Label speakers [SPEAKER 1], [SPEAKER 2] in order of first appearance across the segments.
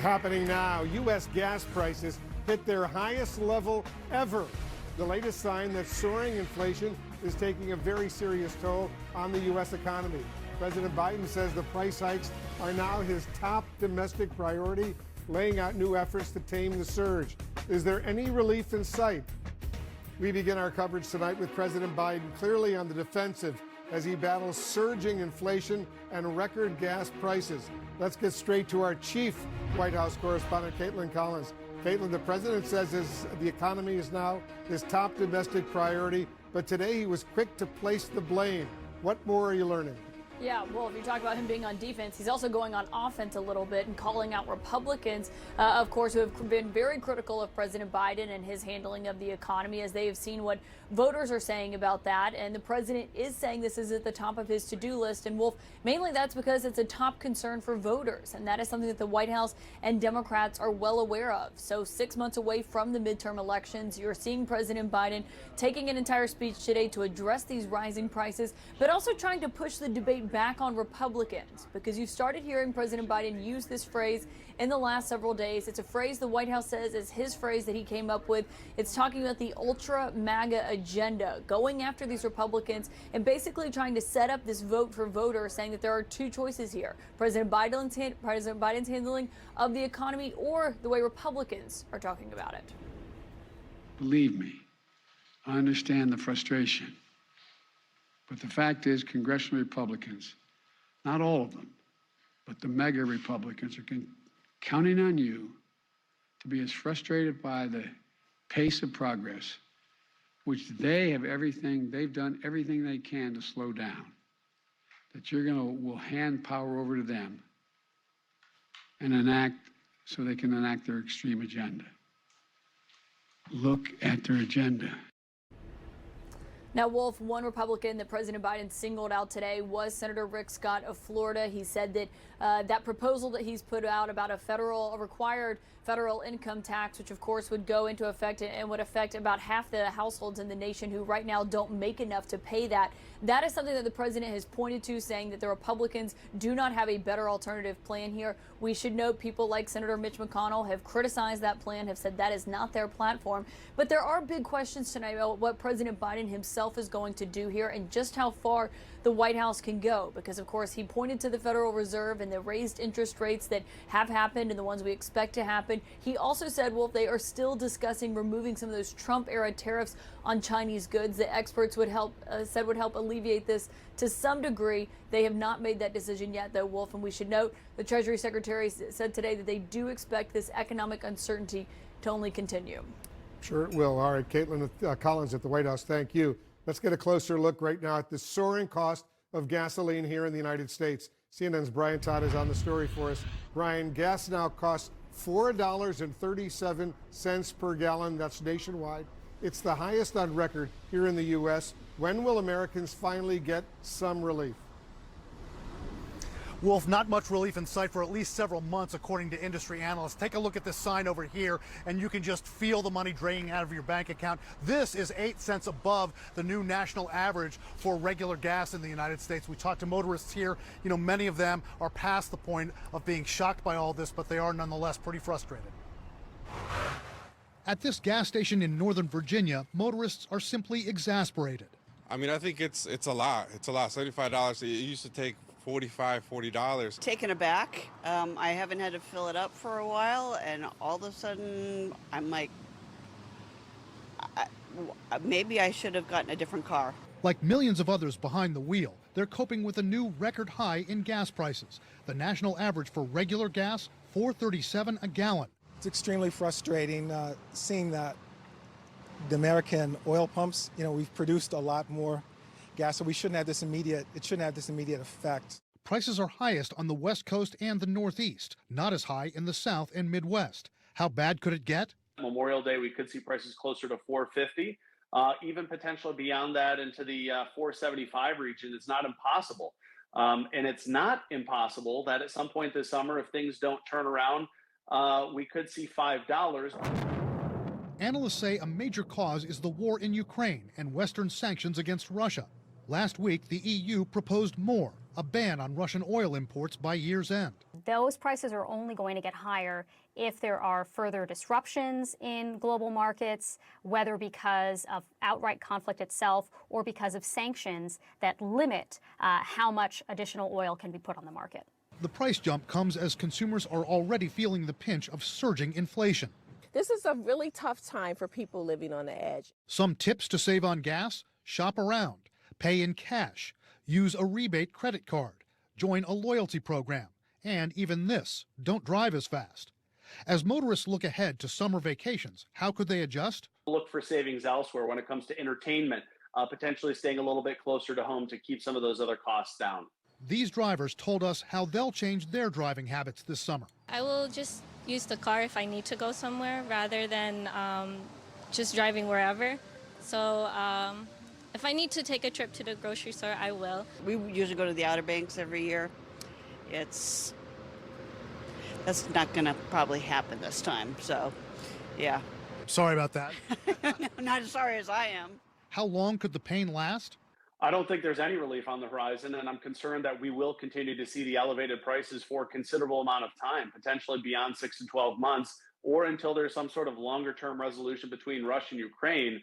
[SPEAKER 1] Happening now, U.S. gas prices hit their highest level ever. The latest sign that soaring inflation is taking a very serious toll on the U.S. economy. President Biden says the price hikes are now his top domestic priority, laying out new efforts to tame the surge. Is there any relief in sight? We begin our coverage tonight with President Biden clearly on the defensive as he battles surging inflation and record gas prices. Let's get straight to our chief White House correspondent, Caitlin Collins. Caitlin, the president says the economy is now his top domestic priority, but today he was quick to place the blame. What more are you learning?
[SPEAKER 2] Yeah, well, if you talk about him being on defense, he's also going on offense a little bit and calling out Republicans, of course, who have been very critical of President Biden and his handling of the economy, as they have seen what voters are saying about that. And the president is saying this is at the top of his to-do list. And Wolf, mainly that's because it's a top concern for voters. And that is something that the White House and Democrats are well aware of. So 6 months away from the midterm elections, you're seeing President Biden taking an entire speech today to address these rising prices, but also trying to push the debate back on Republicans, because you've started hearing President Biden use this phrase in the last several days. It's a phrase the White House says is his phrase that he came up with. It's talking about the ultra MAGA agenda, going after these Republicans and basically trying to set up this vote for voters, saying that there are two choices here: President Biden's handling of the economy or the way Republicans are talking about it.
[SPEAKER 3] Believe me, I understand the frustration. But the fact is, congressional Republicans, not all of them, but the mega Republicans are counting on you to be as frustrated by the pace of progress, which they've done everything they can to slow down, that will hand power over to them and so they can enact their extreme agenda. Look at their agenda.
[SPEAKER 2] Now, Wolf, one Republican that President Biden singled out today was Senator Rick Scott of Florida. He said that that proposal that he's put out about a required federal income tax, which of course would go into effect and would affect about half the households in the nation who right now don't make enough to pay that. That is something that the president has pointed to, saying that the Republicans do not have a better alternative plan here. We should note people like Senator Mitch McConnell have criticized that plan, have said that is not their platform. But there are big questions tonight about what President Biden himself is going to do here and just how far the White House can go, because of course he pointed to the Federal Reserve and the raised interest rates that have happened and the ones we expect to happen. He also said, well, they are still discussing removing some of those Trump-era tariffs on Chinese goods that experts would help alleviate this to some degree. They have not made that decision yet, though, Wolf, and we should note the Treasury Secretary said today that they do expect this economic uncertainty to only continue.
[SPEAKER 1] Sure it will. All right, Caitlin Collins at the White House, thank you. Let's get a closer look right now at the soaring cost of gasoline here in the United States. CNN's Brian Todd is on the story for us. Brian, gas now costs $4.37 per gallon. That's nationwide. It's the highest on record here in the U.S. When will Americans finally get some relief?
[SPEAKER 4] Wolf, not much relief in sight for at least several months, according to industry analysts. Take a look at this sign over here, and you can just feel the money draining out of your bank account. This is 8 cents above the new national average for regular gas in the United States. We talked to motorists here. You know, many of them are past the point of being shocked by all this, but they are nonetheless pretty frustrated. At this gas station in Northern Virginia, motorists are simply exasperated.
[SPEAKER 5] I mean, I think it's a lot. It's a lot. $75. It used to take $45, $40.
[SPEAKER 6] Taken aback. I haven't had to fill it up for a while, and all of a sudden I'm like, maybe I should have gotten a different car.
[SPEAKER 4] Like millions of others behind the wheel, they're coping with a new record high in gas prices. The national average for regular gas, $4.37 a gallon.
[SPEAKER 7] It's extremely frustrating seeing that the American oil pumps, we've produced a lot more gas, so it shouldn't have this immediate effect.
[SPEAKER 4] Prices are highest on the West Coast and the Northeast, not as high in the South and Midwest. How bad could it get?
[SPEAKER 8] Memorial Day, we could see prices closer to $4.50, even potentially beyond that into the $4.75 region. It's not impossible. And it's not impossible that at some point this summer, if things don't turn around, we could see $5.
[SPEAKER 4] Analysts say a major cause is the war in Ukraine and Western sanctions against Russia. Last week, the EU proposed more, a ban on Russian oil imports by year's end.
[SPEAKER 9] Those prices are only going to get higher if there are further disruptions in global markets, whether because of outright conflict itself or because of sanctions that limit how much additional oil can be put on the market.
[SPEAKER 4] The price jump comes as consumers are already feeling the pinch of surging inflation.
[SPEAKER 10] This is a really tough time for people living on the edge.
[SPEAKER 4] Some tips to save on gas: shop around, pay in cash, use a rebate credit card, join a loyalty program, and even this, don't drive as fast. As motorists look ahead to summer vacations, how could they adjust?
[SPEAKER 8] Look for savings elsewhere when it comes to entertainment, potentially staying a little bit closer to home to keep some of those other costs down.
[SPEAKER 4] These drivers told us how they'll change their driving habits this summer.
[SPEAKER 11] I will just use the car if I need to go somewhere rather than just driving wherever. So if I need to take a trip to the grocery store, I will.
[SPEAKER 6] We usually go to the Outer Banks every year. That's not going to probably happen this time. So, yeah.
[SPEAKER 4] Sorry about that.
[SPEAKER 6] Not as sorry as I am.
[SPEAKER 4] How long could the pain last?
[SPEAKER 8] I don't think there's any relief on the horizon, and I'm concerned that we will continue to see the elevated prices for a considerable amount of time, potentially beyond 6 to 12 months, or until there's some sort of longer-term resolution between Russia and Ukraine.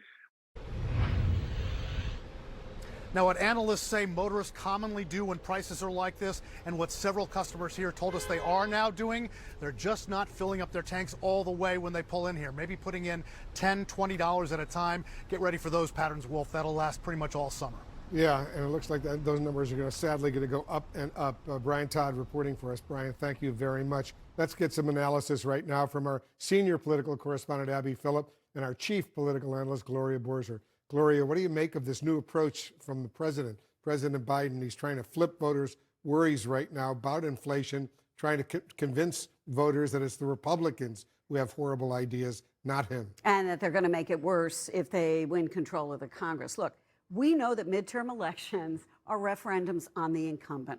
[SPEAKER 4] Now, what analysts say motorists commonly do when prices are like this, and what several customers here told us they are now doing, they're just not filling up their tanks all the way when they pull in here. Maybe putting in $10, $20 at a time. Get ready for those patterns, Wolf. That'll last pretty much all summer.
[SPEAKER 1] Yeah, and it looks like those numbers are sadly going to go up and up. Brian Todd reporting for us. Brian, thank you very much. Let's get some analysis right now from our senior political correspondent, Abby Phillip, and our chief political analyst, Gloria Borger. Gloria, what do you make of this new approach from the president, President Biden? He's trying to flip voters' worries right now about inflation, trying to convince voters that it's the Republicans who have horrible ideas, not him.
[SPEAKER 12] And that they're going to make it worse if they win control of the Congress. Look, we know that midterm elections are referendums on the incumbent.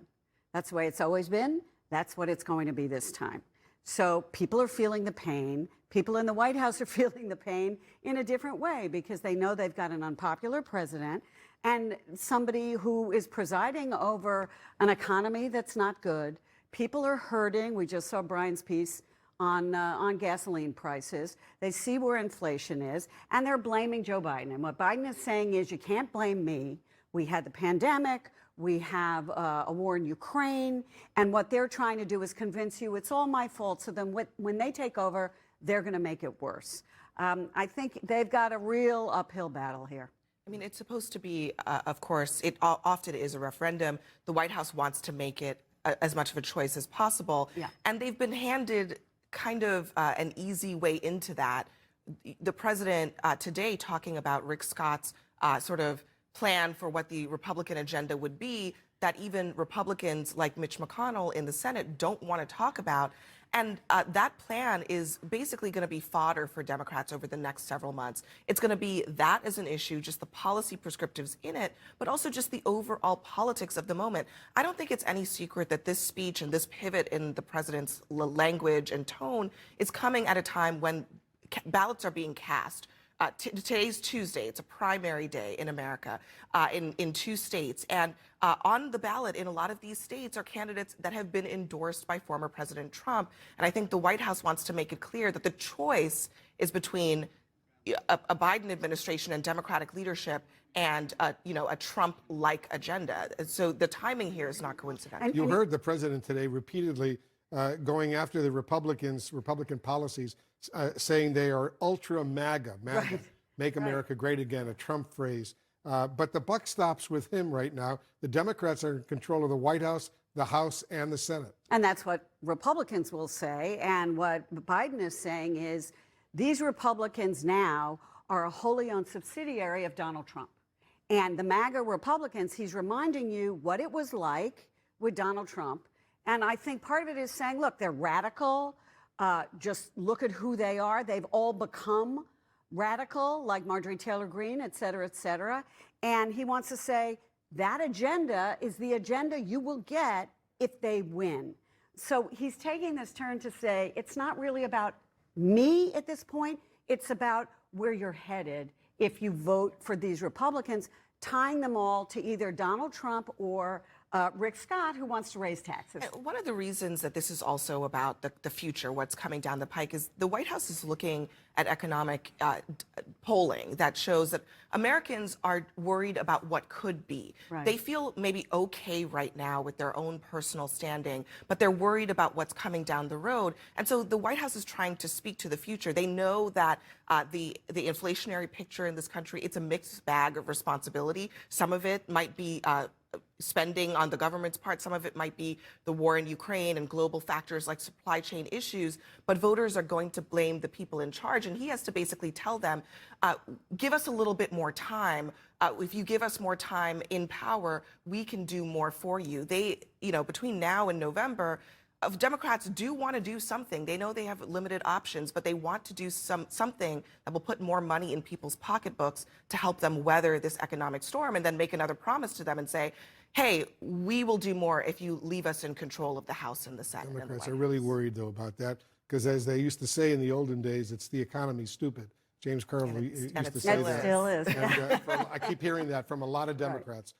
[SPEAKER 12] That's the way it's always been. That's what it's going to be this time. So people are feeling the pain. People in the White House are feeling the pain in a different way because they know they've got an unpopular president and somebody who is presiding over an economy that's not good. People are hurting. We just saw Brian's piece on gasoline prices. They see where inflation is, and they're blaming Joe Biden. And what Biden is saying is, you can't blame me. We had the pandemic. We have a war in Ukraine. And what they're trying to do is convince you it's all my fault. So then when they take over, they're going to make it worse. I think they've got a real uphill battle here.
[SPEAKER 13] I mean, it's supposed to be, of course, it often is a referendum. The White House wants to make it as much of a choice as possible.
[SPEAKER 12] Yeah.
[SPEAKER 13] And they've been handed kind of an easy way into that. The president today talking about Rick Scott's sort of plan for what the Republican agenda would be, that even Republicans like Mitch McConnell in the Senate don't want to talk about. And that plan is basically going to be fodder for Democrats over the next several months. It's going to be that as an issue, just the policy prescriptives in it, but also just the overall politics of the moment. I don't think it's any secret that this speech and this pivot in the president's language and tone is coming at a time when ballots are being cast. Today's Tuesday. It's a primary day in America in 2 states. And on the ballot in a lot of these states are candidates that have been endorsed by former President Trump. And I think the White House wants to make it clear that the choice is between a Biden administration and Democratic leadership and a Trump-like agenda. So the timing here is not coincidental.
[SPEAKER 1] You heard the president today repeatedly going after the Republican policies, saying they are ultra MAGA,
[SPEAKER 12] Right.
[SPEAKER 1] Make America Great Again, a Trump phrase. But the buck stops with him right now. The Democrats are in control of the White House, the House, and the Senate.
[SPEAKER 12] And that's what Republicans will say. And what Biden is saying is these Republicans now are a wholly owned subsidiary of Donald Trump. And the MAGA Republicans, he's reminding you what it was like with Donald Trump. And I think part of it is saying, look, they're radical. Just look at who they are. They've all become radical, like Marjorie Taylor Greene, et cetera, et cetera. And he wants to say that agenda is the agenda you will get if they win. So he's taking this turn to say it's not really about me at this point. It's about where you're headed if you vote for these Republicans. tying them all to either Donald Trump or Rick Scott, who wants to raise taxes.
[SPEAKER 13] And one of the reasons that this is also about the future, what's coming down the pike, is the White House is looking at economic polling that shows that Americans are worried about what could be.
[SPEAKER 12] Right.
[SPEAKER 13] They feel maybe okay right now with their own personal standing, but they're worried about what's coming down the road. And so the White House is trying to speak to the future. They know that the inflationary picture in this country, it's a mixed bag of responsibility. Some of it might be spending on the government's part. Some of it might be the war in Ukraine and global factors like supply chain issues. But voters are going to blame the people in charge. And he has to basically tell them, give us a little bit more time. If you give us more time in power, we can do more for you. They, between now and November, Democrats do want to do something. They know they have limited options, but they want to do something that will put more money in people's pocketbooks to help them weather this economic storm, and then make another promise to them and say, hey, we will do more if you leave us in control of the House and the Senate.
[SPEAKER 1] Democrats are really worried, though, about that, because as they used to say in the olden days, it's the economy, stupid. James Carville used to say that.
[SPEAKER 12] It still is.
[SPEAKER 1] And I keep hearing that from a lot of Democrats.